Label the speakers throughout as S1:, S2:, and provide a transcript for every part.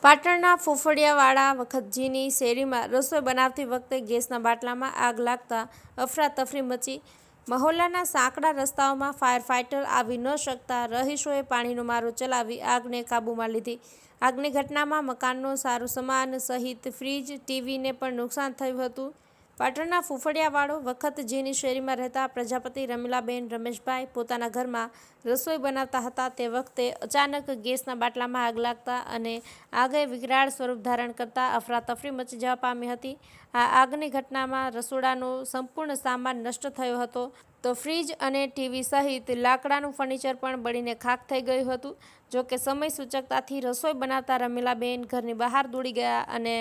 S1: પાટણના ફોફડિયાવાળા વખતજીની શેરીમાં રસોઈ બનાવતી વખતે ગેસના બાટલામાં આગ લાગતા અફરાતફરી મચી. મહોલ્લાના સાંકડા રસ્તાઓમાં ફાયર ફાઇટર આવી ન શકતા રહીશોએ પાણીનો મારો ચલાવી આગને કાબૂમાં લીધી. આગની ઘટનામાં મકાનનો સારો સામાન સહિત ફ્રીજ, ટીવીને પણ નુકસાન થયું હતું. પાટણના ફોફડિયાવાળો વખતજીની શેરીમાં રહેતા પ્રજાપતિ રમીલાબેન રમેશભાઈ પોતાના ઘરમાં રસોઈ બનાવતા હતા. તે વખતે અચાનક ગેસના બાટલામાં આગ લાગતા અને આગે વિકરાળ સ્વરૂપ ધારણ કરતા અફરાતફરી મચી જવા પામી હતી. આ આગની ઘટનામાં રસોડાનો સંપૂર્ણ સામાન નષ્ટ થયો હતો, તો ફ્રીજ અને ટીવી સહિત લાકડાનું ફર્નિચર પણ બળીને ખાખ થઈ ગયું હતું. જોકે સમય સૂચકતાથી રસોઈ બનાવતા રમીલાબેન ઘરની બહાર દોડી ગયા અને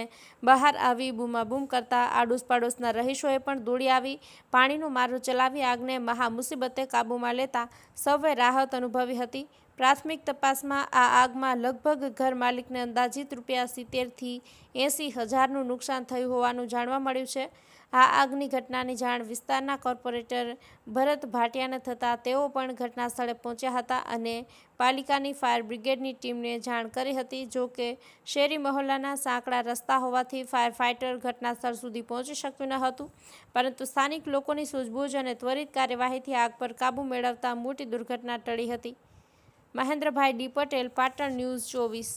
S1: બહાર આવી બૂમાબૂમ કરતા આડોશ પાડોશના રહીશોએ પણ દોડી આવી પાણીનો મારો ચલાવી આગને મહા મુસીબતે કાબૂમાં લેતા સૌએ રાહત અનુભવી હતી. પ્રાથમિક તપાસમાં આ આગમાં લગભગ ઘર માલિકને અંદાજિત ₹70,000 થી ₹80,000નું નુકસાન થયું હોવાનું જાણવા મળ્યું છે. આ આગની ઘટનાની જાણ વિસ્તારના કોર્પોરેટર ભરત ભાટિયાને થતાં તેઓ પણ ઘટના સ્થળે પહોંચ્યા હતા અને પાલિકાની ફાયર બ્રિગેડની ટીમને જાણ કરી હતી. જો કે શેરી મહોલ્લાના સાંકડા રસ્તા હોવાથી ફાયર ફાઇટર ઘટના સ્થળ સુધી પહોંચી શક્યું ન હતું, પરંતુ સ્થાનિક લોકોની સૂઝબૂછ અને ત્વરિત કાર્યવાહીથી આગ પર કાબૂ મેળવતા મોટી દુર્ઘટના ટળી હતી. મહેન્દ્રભાઈ ડી પટેલ, પાટણ ન્યૂઝ 24.